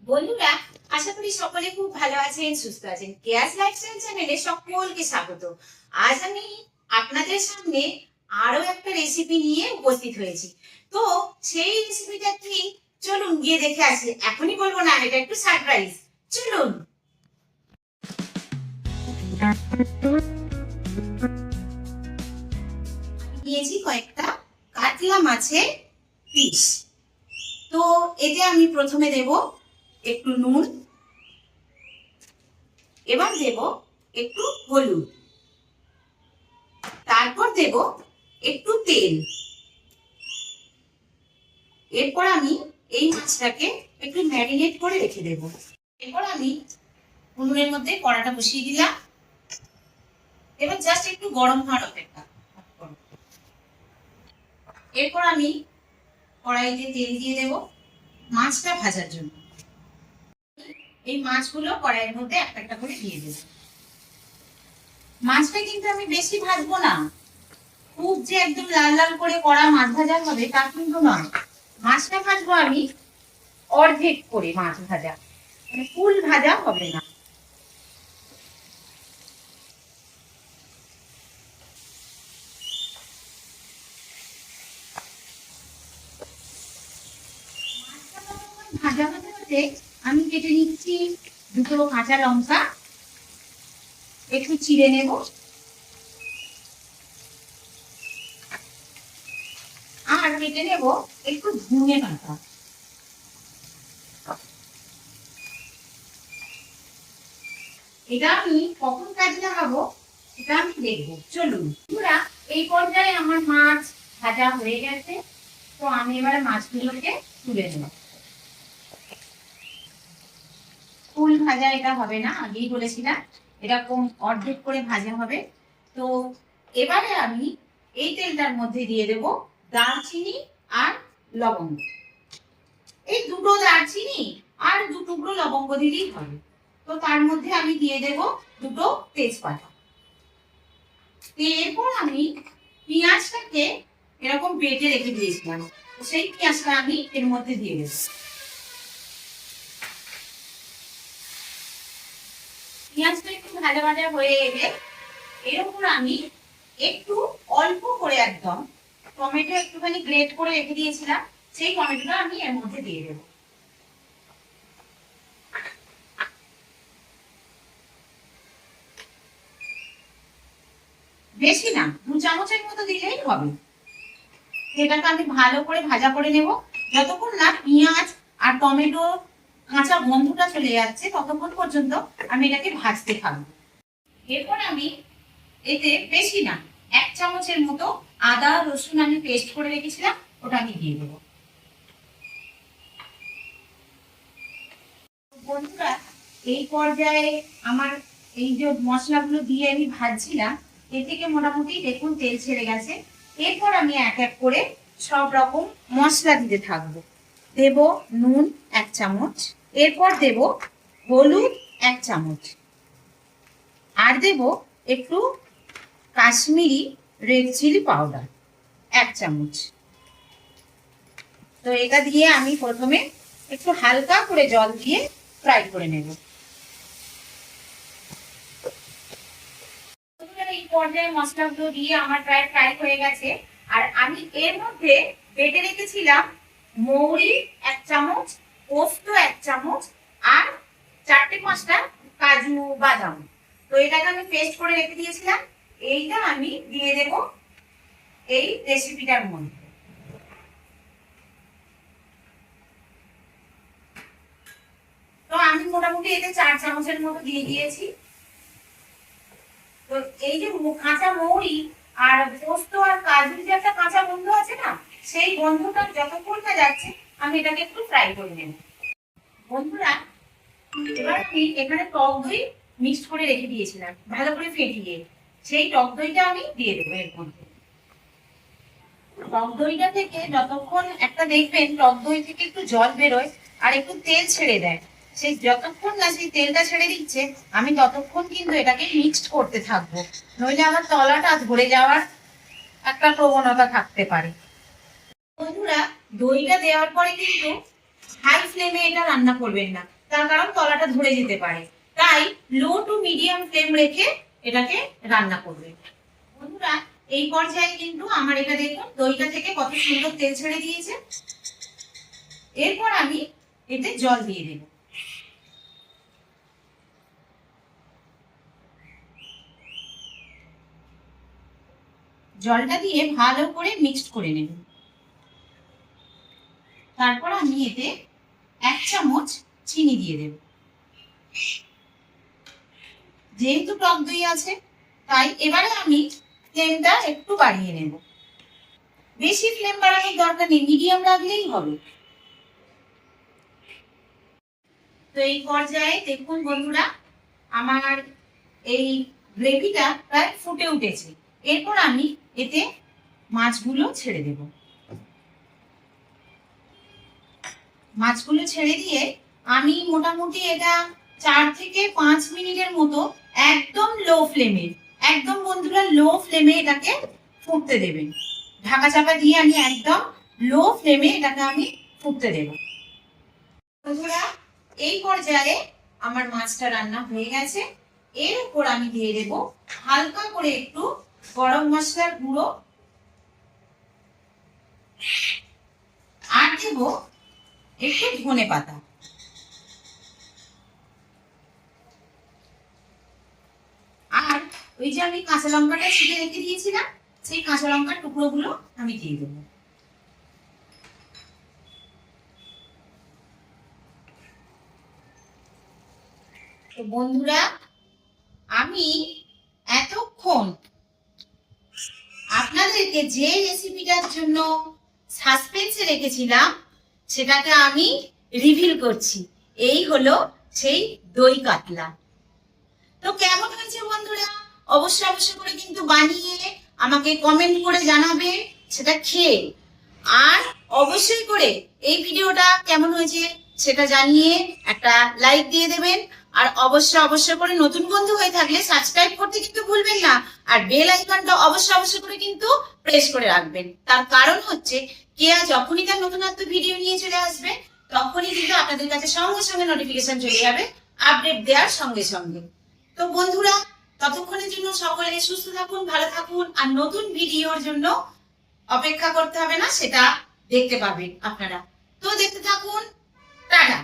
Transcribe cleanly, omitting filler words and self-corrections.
বন্ধুরা, আশা করি সকলে খুব ভালো আছেন, সুস্থ আছেন। কেয়াস লাইফস্টাইল চ্যানেলে সকলকে স্বাগত। আজ আমি আপনাদের সামনে আরো একটা রেসিপি নিয়ে উপস্থিত হয়েছি। তো সেই রেসিপিটা কি, চলুন গিয়ে দেখে আসি। এখনই বলবো না, এটা একটু সারপ্রাইজ। চলুন। নিয়েছি কয়েকটা কাতলা মাছের পিস। তো এতে আমি প্রথমে দেব একটু নুন, এবার দেব একটু হলুদ, তারপর দেব একটু তেল। এরপর আমি এই মাছটাকে একটু ম্যারিনেট করে রেখে দেব। এরপর আমি উনুনের মধ্যে কড়াটা বসিয়ে দিলাম। এবার জাস্ট একটু গরম হওয়ার অপেক্ষা। এরপর আমি কড়াইতে তেল দিয়ে দেব মাছটা ভাজার জন্য। এই মাছগুলো কড়াইয়ের মধ্যে একটা একটা করে দিয়ে দেব। মাছটা কিন্তু আমি বেশি ভাজবো না, খুব যে একদম লাল লাল করে কড়া মাছ ভাজা হবে তা কিন্তু নয়। মাছটা ভাজবো আমি অর্ধেক করে, মাছ ভাজা মানে ফুল ভাজা হবে না। ভাজা হতে হতে আমি কেটে নিচ্ছি দুটো কাঁচা লঙ্কা, একটু চিড়ে নেব। আর কেটে নেব একটু ধনে পাতা। এটা আমি কখন কাজে লাগাবো এটা আমি দেখবো। চলুন বন্ধুরা, এই পর্যায়ে আমার মাছ ভাজা হয়ে গেছে। তো আমি এবারে মাছগুলোকে তুলে নেব। ফুল ভাজা এটা হবে না, আগেই বলেছিলাম এরকম অর্ধেক করে ভাজা হবে। তো এবারে আমি এই তেলটার মধ্যে দিয়ে দেব দারচিনি আর লবঙ্গ। এই দুটো দারচিনি আর দু টুকরো লবঙ্গ দিলেই হবে। তো তার মধ্যে আমি দিয়ে দেব দুটো তেজপাতা। এরপর আমি পেঁয়াজটাকে এরকম বেটে রেখে দিয়েছিলাম, সেই পেঁয়াজটা আমি এর মধ্যে দিয়ে দেব। পেঁয়াজটা একটু ভাজা ভাজা হয়ে এলে এর উপর আমি একটু অল্প করে একদম টমেটো একটুখানি গ্রেট করে রেখে দিয়েছিলাম, সেই টমেটোটা আমি এর মধ্যে দিয়ে দেব। বেশি না, 2 চামচের মতো দিলেই হবে। এটাকে আমি ভালো করে ভাজা করে নেব। যতক্ষণ না পেঁয়াজ আর টমেটো কাঁচা গন্ধটা চলে যাচ্ছে ততক্ষণ পর্যন্ত আমি এটাকে ভাজতে থাকবো। এরপর আমি এতে বেশি না 1 চামচের মতো আদা রসুন আমি পেস্ট করে রেখেছিলাম, ওটা আমি দিয়ে দেবো। বন্ধুরা, এই পর্যায়ে আমার এই যে মশলাগুলো দিয়ে আমি ভাজছিলাম এ থেকে মোটামুটি দেখুন তেল ছেড়ে গেছে। এরপর আমি এক এক করে সব রকম মশলা দিতে থাকবো। দেব নুন 1 চামচ, এরপর দেব হলুদ 1 চামচ, আর দেব একটু কাশ্মীরি রেড চিলি পাউডার 1 চামচ। তো এটা দিয়ে আমি প্রথমে একটু হালকা করে জল দিয়ে ফ্রাই করে নেব। এই পর্যায়ে মশলাগুলো দিয়ে আমার প্রায় ফ্রাই হয়ে গেছে। আর আমি এর মধ্যে বেটে রেখেছিলাম মৌরি 1 চামচ, পোস্ত 1 চামচ, আর 4-5টা কাজু বাদাম। তো এটাকে আমি পেস্ট করে রেখে দিয়েছিলাম, এইটা আমি দিয়ে দেব এই রেসিপিটার মধ্যে। তো আমি মোটামুটি এতে 4 চামচের মতো দিয়ে দিয়েছি। তো এই যে কাঁচা মৌরি আর পোস্ত আর কাজুর যে একটা কাঁচা গন্ধ আছে না, সেই গন্ধটা যতক্ষণ না যাচ্ছে আমি এটাকে একটু ফ্রাই করে নেব। বন্ধুরা, এবার আমি এখানে টক দই মিক্সড করে রেখে দিয়েছিলাম ভালো করে ফেটিয়ে, সেই টক দইটা আমি দিয়ে দেবো এর মধ্যে। টক দইটা থেকে যতক্ষণ একটা দেখবেন টক দই থেকে একটু জল বেরোয় আর একটু তেল ছেড়ে দেয়, সেই যতক্ষণ না সেই তেলটা ছেড়ে দিচ্ছে আমি ততক্ষণ কিন্তু এটাকে মিক্সড করতে থাকবো, নইলে আমার তলাটা ধরে যাওয়ার একটা প্রবণতা থাকতে পারে। বন্ধুরা, দইটা দেওয়ার পরে কিন্তু হাই ফ্লেমে এটা রান্না করবেন না, তার কারণ তলাটা ধরে যেতে পারে। তাই লো টু মিডিয়াম ফ্লেম রেখে এটাকে রান্না করবেন। বন্ধুরা এই পর্যায়ে কিন্তু আমার এটা দেখুন দইটা থেকে কত সুন্দর তেল ছেড়ে দিয়েছে। এরপর আমি এতে জল দিয়ে দেব। জলটা দিয়ে ভালো করে মিক্সড করে নেব। তারপর আমি এতে 1 চামচ চিনি দিয়ে দেব। যেহেতু টক দই আছে তাই এবারে আমি ফ্লেমটা একটু বাড়িয়ে নেব। বেশি ফ্লেম বাড়ানোর দরকার নেই, মিডিয়াম রাখলেই হবে। তো এই পর্যায়ে দেখুন বন্ধুরা আমার এই গ্রেভিটা প্রায় ফুটে উঠেছে। এরপর আমি এতে মাছগুলো ছেড়ে দেব। মাছগুলো ছেড়ে দিয়ে আমি মোটামুটি এটা 4 থেকে 5 মিনিটের মতো একদম লো ফ্লেমে, একদম বন্ধুরা লো ফ্লেমে এটাকে ফুটতে দেবেন। ঢাকা চাপা দিয়ে আমি একদম লো ফ্লেমে এটাকে আমি ফুটতে দেব। বন্ধুরা এই পর্যায়ে আমার মাছটা রান্না হয়ে গেছে। এর উপর আমি দিয়ে দেব হালকা করে একটু গরম মশলার গুঁড়ো, আর দেব একটু ধনে পাতা। আর ওই যে আমি কাঁচা লঙ্কাটা ছিঁড়ে রেখে দিয়েছিলাম, সেই কাঁচা লঙ্কার টুকরোগুলো আমি দিয়ে দেবো। তো বন্ধুরা আমি এতক্ষণ আপনাদেরকে যে রেসিপিটার জন্য সাসপেন্সে রেখেছিলাম সেটাকে আমি রিভিল করছি। এই হলো সেই দই কাতলা। তো কেমন হয়েছে বন্ধুরা অবশ্যই করে কিন্তু বানিয়ে আমাকে কমেন্ট করে জানাবে সেটা খেয়ে। আর অবশ্যই করে এই ভিডিওটা কেমন হয়েছে সেটা জানিয়ে একটা লাইক দিয়ে দেবেন। আর অবশ্যই করে নতুন বন্ধু হয়ে থাকলে সাবস্ক্রাইব করতে কিন্তু ভুলবেন না। আর বেল আইকনটা অবশ্যই করে কিন্তু প্রেস করে রাখবেন। তার কারণ হচ্ছে কেয়া যখনই তার নতুনত্ব ভিডিও নিয়ে চলে আসবে তখনই কিন্তু আপনাদের কাছে সঙ্গে সঙ্গে নোটিফিকেশন চলে যাবে আপডেট দেওয়ার সঙ্গে সঙ্গে। তো বন্ধুরা ততক্ষণের জন্য সকলে সুস্থ থাকুন, ভালো থাকুন। আর নতুন ভিডিওর জন্য অপেক্ষা করতে হবে না, সেটা দেখতে পাবেন আপনারা। তো দেখতে থাকুন। টাটা।